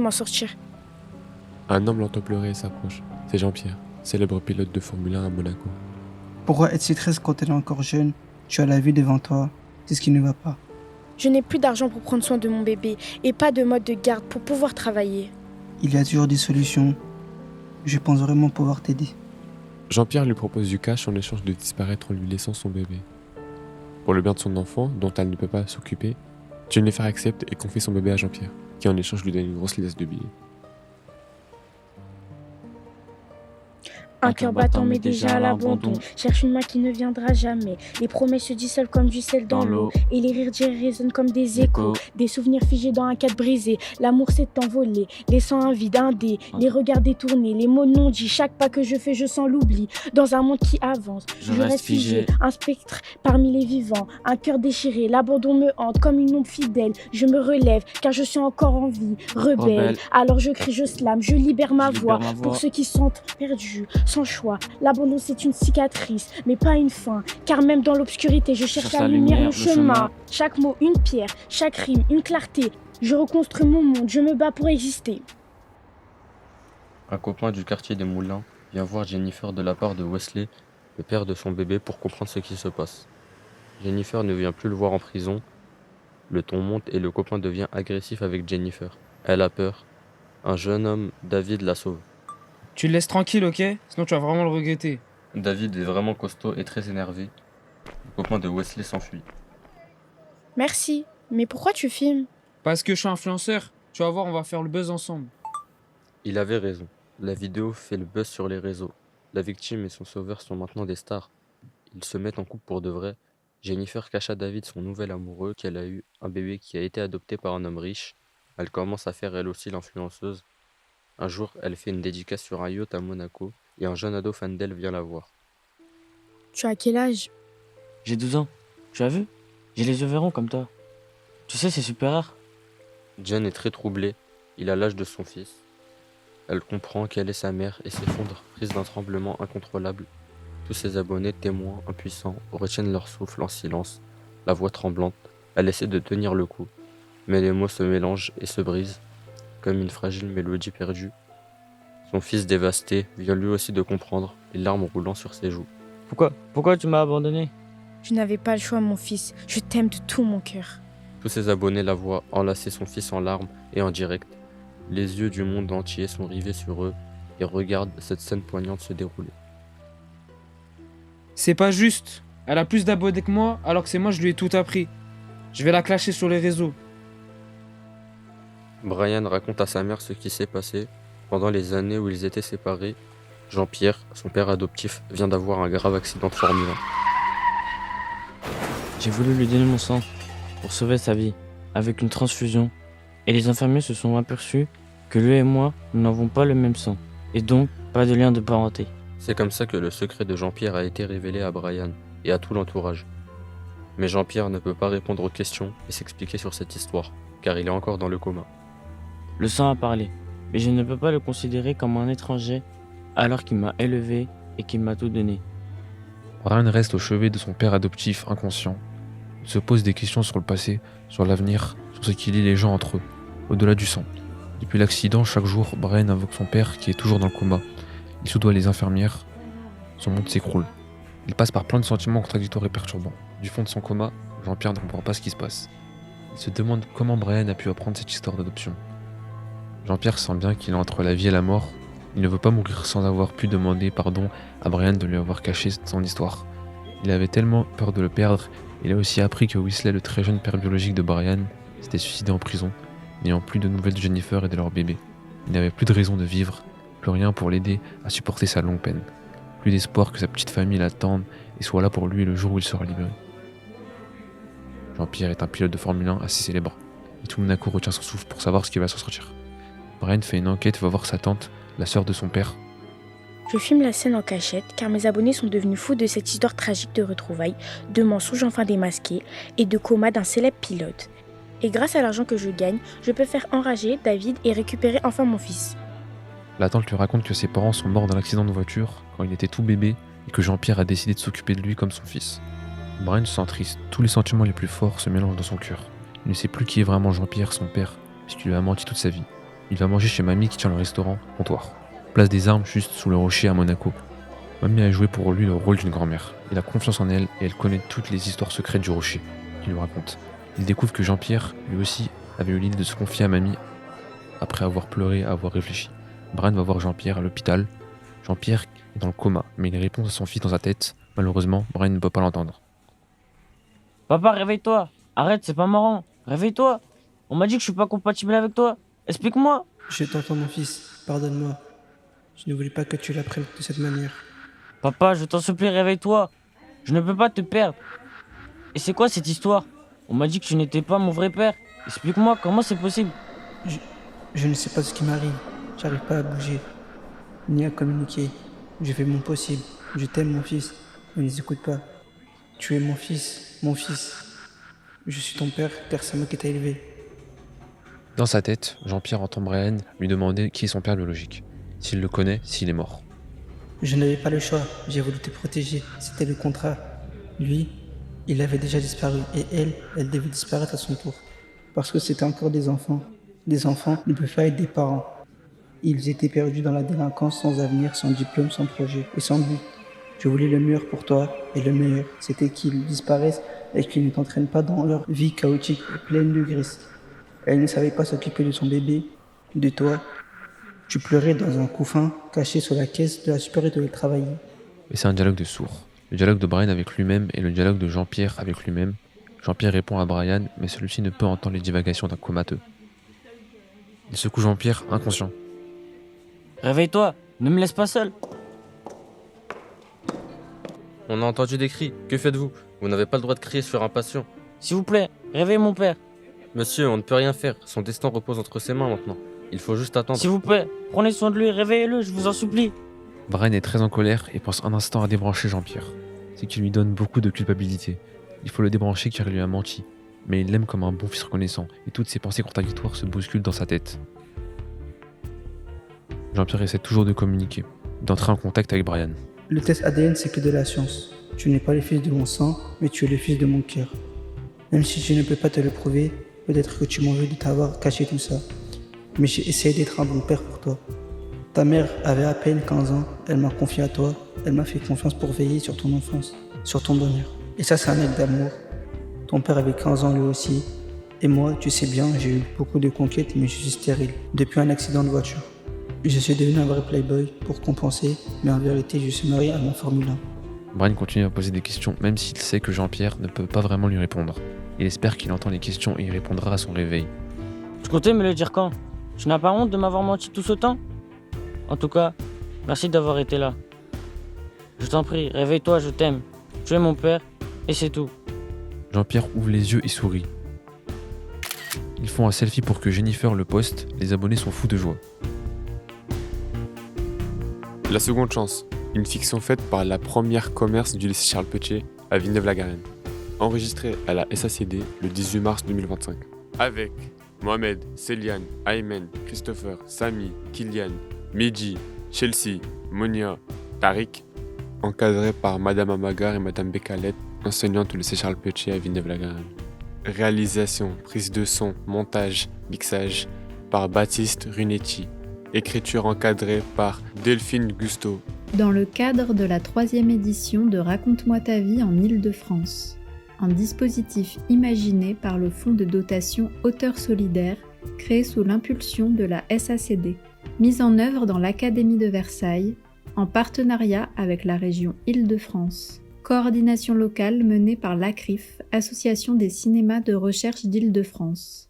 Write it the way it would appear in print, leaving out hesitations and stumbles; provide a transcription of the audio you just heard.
m'en sortir. Un homme l'entend pleurer et s'approche. C'est Jean-Pierre, célèbre pilote de Formule 1 à Monaco. Pourquoi être si triste quand elle est encore jeune? Tu as la vie devant toi, c'est ce qui ne va pas. Je n'ai plus d'argent pour prendre soin de mon bébé et pas de mode de garde pour pouvoir travailler. Il y a toujours des solutions. Je pense vraiment pouvoir t'aider. Jean-Pierre lui propose du cash en échange de disparaître en lui laissant son bébé. Pour le bien de son enfant, dont elle ne peut pas s'occuper, Jennifer accepte et confie son bébé à Jean-Pierre, qui en échange lui donne une grosse liasse de billets. Un cœur battant mais déjà à l'abandon. Cherche une main qui ne viendra jamais. Les promesses se dissolvent comme du sel dans l'eau. Et les rires d'hier résonnent comme des échos. Des souvenirs figés dans un cadre brisé. L'amour s'est envolé, laissant un vide, un dé. Les regards détournés, les mots non dits. Chaque pas que je fais, je sens l'oubli. Dans un monde qui avance, je reste figé. Un spectre parmi les vivants. Un cœur déchiré, l'abandon me hante comme une ombre fidèle. Je me relève car je suis encore en vie. Rebelle. Alors je crie, je slame, je libère ma voix. Pour ceux qui se sentent perdus. Sans choix, l'abandon c'est une cicatrice, mais pas une fin, car même dans l'obscurité, je cherche la lumière, le chemin. Chaque mot, une pierre, chaque rime, une clarté. Je reconstruis mon monde, je me bats pour exister. Un copain du quartier des Moulins vient voir Jennifer de la part de Wesley, le père de son bébé, pour comprendre ce qui se passe. Jennifer ne vient plus le voir en prison, le ton monte et le copain devient agressif avec Jennifer. Elle a peur. Un jeune homme, David, la sauve. Tu le laisses tranquille, ok? Sinon tu vas vraiment le regretter. David est vraiment costaud et très énervé. Le copain de Wesley s'enfuit. Merci, mais pourquoi tu filmes? Parce que je suis influenceur. Tu vas voir, on va faire le buzz ensemble. Il avait raison. La vidéo fait le buzz sur les réseaux. La victime et son sauveur sont maintenant des stars. Ils se mettent en couple pour de vrai. Jennifer cache à David son nouvel amoureux, qu'elle a eu un bébé qui a été adopté par un homme riche. Elle commence à faire elle aussi l'influenceuse. Un jour, elle fait une dédicace sur un yacht à Monaco et un jeune ado fan d'elle vient la voir. Tu as quel âge? J'ai 12 ans. Tu as vu? J'ai les yeux verrons comme toi. Tu sais, c'est super rare. Jen est très troublée. Il a l'âge de son fils. Elle comprend qu'elle est sa mère et s'effondre, prise d'un tremblement incontrôlable. Tous ses abonnés, témoins, impuissants, retiennent leur souffle en silence, la voix tremblante. Elle essaie de tenir le coup, mais les mots se mélangent et se brisent, comme une fragile mélodie perdue. Son fils dévasté vient lui aussi de comprendre, les larmes roulant sur ses joues. Pourquoi tu m'as abandonné? Tu n'avais pas le choix, mon fils. Je t'aime de tout mon cœur. Tous ses abonnés la voient enlacer son fils en larmes et en direct. Les yeux du monde entier sont rivés sur eux et regardent cette scène poignante se dérouler. C'est pas juste. Elle a plus d'abonnés que moi, alors que c'est moi je lui ai tout appris. Je vais la clasher sur les réseaux. Brian raconte à sa mère ce qui s'est passé. Pendant les années où ils étaient séparés, Jean-Pierre, son père adoptif, vient d'avoir un grave accident de Formule 1. J'ai voulu lui donner mon sang pour sauver sa vie, avec une transfusion. Et les infirmiers se sont aperçus que lui et moi, nous n'avons pas le même sang. Et donc, pas de lien de parenté. C'est comme ça que le secret de Jean-Pierre a été révélé à Brian et à tout l'entourage. Mais Jean-Pierre ne peut pas répondre aux questions et s'expliquer sur cette histoire, car il est encore dans le coma. Le sang a parlé, mais je ne peux pas le considérer comme un étranger alors qu'il m'a élevé et qu'il m'a tout donné. Brian reste au chevet de son père adoptif inconscient. Il se pose des questions sur le passé, sur l'avenir, sur ce qui lie les gens entre eux, au-delà du sang. Depuis l'accident, chaque jour, Brian invoque son père qui est toujours dans le coma. Il soudoie les infirmières. Son monde s'écroule. Il passe par plein de sentiments contradictoires et perturbants. Du fond de son coma, Jean-Pierre ne comprend pas ce qui se passe. Il se demande comment Brian a pu apprendre cette histoire d'adoption. Jean-Pierre sent bien qu'il est entre la vie et la mort. Il ne veut pas mourir sans avoir pu demander pardon à Brian de lui avoir caché son histoire. Il avait tellement peur de le perdre. Il a aussi appris que Wesley, le très jeune père biologique de Brian, s'était suicidé en prison, n'ayant plus de nouvelles de Jennifer et de leur bébé. Il n'avait plus de raison de vivre, plus rien pour l'aider à supporter sa longue peine. Plus d'espoir que sa petite famille l'attende et soit là pour lui le jour où il sera libéré. Jean-Pierre est un pilote de Formule 1 assez célèbre, et tout Monaco retient son souffle pour savoir ce qui va s'en sortir. Brian fait une enquête et va voir sa tante, la sœur de son père. Je filme la scène en cachette car mes abonnés sont devenus fous de cette histoire tragique de retrouvailles, de mensonges enfin démasqués et de coma d'un célèbre pilote. Et grâce à l'argent que je gagne, je peux faire enrager David et récupérer enfin mon fils. La tante lui raconte que ses parents sont morts dans l'accident de voiture quand il était tout bébé et que Jean-Pierre a décidé de s'occuper de lui comme son fils. Brian se sent triste, tous les sentiments les plus forts se mélangent dans son cœur. Il ne sait plus qui est vraiment Jean-Pierre, son père, puisqu'il lui a menti toute sa vie. Il va manger chez mamie qui tient le restaurant comptoir. Place des Armes juste sous le rocher à Monaco. Mamie a joué pour lui le rôle d'une grand-mère. Il a confiance en elle et elle connaît toutes les histoires secrètes du rocher qu'il lui raconte. Il découvre que Jean-Pierre, lui aussi, avait eu l'idée de se confier à mamie après avoir pleuré, avoir réfléchi. Brian va voir Jean-Pierre à l'hôpital. Jean-Pierre est dans le coma, mais il répond à son fils dans sa tête. Malheureusement, Brian ne peut pas l'entendre. Papa, réveille-toi. Arrête, c'est pas marrant. Réveille-toi. On m'a dit que je suis pas compatible avec toi. Explique-moi. Je t'entends, mon fils. Pardonne-moi. Je ne voulais pas que tu l'apprennes de cette manière. Papa, je t'en supplie, réveille-toi. Je ne peux pas te perdre. Et c'est quoi cette histoire? On m'a dit que tu n'étais pas mon vrai père. Explique-moi, comment c'est possible? Je ne sais pas ce qui m'arrive. J'arrive pas à bouger, ni à communiquer. Je fais mon possible. Je t'aime, mon fils. Ne les écoute pas. Tu es mon fils, mon fils. Je suis ton père, car c'est moi qui t'ai élevé. Dans sa tête, Jean-Pierre entend Brian lui demander qui est son père biologique. S'il le connaît, s'il est mort. Je n'avais pas le choix. J'ai voulu te protéger. C'était le contrat. Lui, il avait déjà disparu. Et elle devait disparaître à son tour. Parce que c'était encore des enfants. Des enfants ne peuvent pas être des parents. Ils étaient perdus dans la délinquance, sans avenir, sans diplôme, sans projet et sans but. Je voulais le meilleur pour toi, et le meilleur, c'était qu'ils disparaissent et qu'ils ne t'entraînent pas dans leur vie chaotique et pleine de graisse. Elle ne savait pas s'occuper de son bébé, de toi. Tu pleurais dans un couffin, caché sous la caisse de la supérieure de travailler. Mais c'est un dialogue de sourds. Le dialogue de Brian avec lui-même et le dialogue de Jean-Pierre avec lui-même. Jean-Pierre répond à Brian, mais celui-ci ne peut entendre les divagations d'un comateux. Il secoue Jean-Pierre inconscient. Réveille-toi, ne me laisse pas seul. On a entendu des cris. Que faites-vous? Vous n'avez pas le droit de crier sur un patient. S'il vous plaît, réveille mon père. Monsieur, on ne peut rien faire. Son destin repose entre ses mains maintenant. Il faut juste attendre. S'il vous plaît, prenez soin de lui, réveillez-le, je vous en supplie. Brian est très en colère et pense un instant à débrancher Jean-Pierre. C'est qu'il lui donne beaucoup de culpabilité. Il faut le débrancher car il lui a menti. Mais il l'aime comme un bon fils reconnaissant et toutes ses pensées contradictoires se bousculent dans sa tête. Jean-Pierre essaie toujours de communiquer, d'entrer en contact avec Brian. Le test ADN, c'est que de la science. Tu n'es pas le fils de mon sang, mais tu es le fils de mon cœur. Même si je ne peux pas te le prouver, peut-être que tu m'en veux de t'avoir caché tout ça. Mais j'ai essayé d'être un bon père pour toi. Ta mère avait à peine 15 ans, elle m'a confié à toi, elle m'a fait confiance pour veiller sur ton enfance, sur ton bonheur. Et ça, c'est un acte d'amour. Ton père avait 15 ans lui aussi. Et moi, tu sais bien, j'ai eu beaucoup de conquêtes, mais je suis stérile, depuis un accident de voiture. Je suis devenu un vrai playboy pour compenser, mais en vérité, je suis marié à ma Formule 1. Brian continue à poser des questions, même s'il sait que Jean-Pierre ne peut pas vraiment lui répondre. Il espère qu'il entend les questions et il répondra à son réveil. Tu comptais me le dire quand? Tu n'as pas honte de m'avoir menti tout ce temps? En tout cas, merci d'avoir été là. Je t'en prie, réveille-toi, je t'aime. Tu es mon père, et c'est tout. Jean-Pierre ouvre les yeux et sourit. Ils font un selfie pour que Jennifer le poste, les abonnés sont fous de joie. La seconde chance, une fiction faite par la première commerce du lycée Charles Petier à Villeneuve-la-Garenne. Enregistrée à la SACD le 18 mars 2025. Avec Mohamed, Céliane, Aymen, Christopher, Samy, Kylian, Mehdi, Chelsea, Monia, Tariq. Encadré par Madame Amagar et Madame Bécalette, enseignantes au lycée Charles Petier à Villeneuve-la-Garenne. Réalisation, prise de son, montage, mixage par Baptiste Runetti. Écriture encadrée par Delphine Gusto. Dans le cadre de la 3e édition de Raconte-moi ta vie en Île-de-France, un dispositif imaginé par le Fonds de dotation Auteurs solidaires créé sous l'impulsion de la SACD, mise en œuvre dans l'Académie de Versailles, en partenariat avec la région Île-de-France. Coordination locale menée par l'ACRIF, Association des cinémas de recherche d'Île-de-France.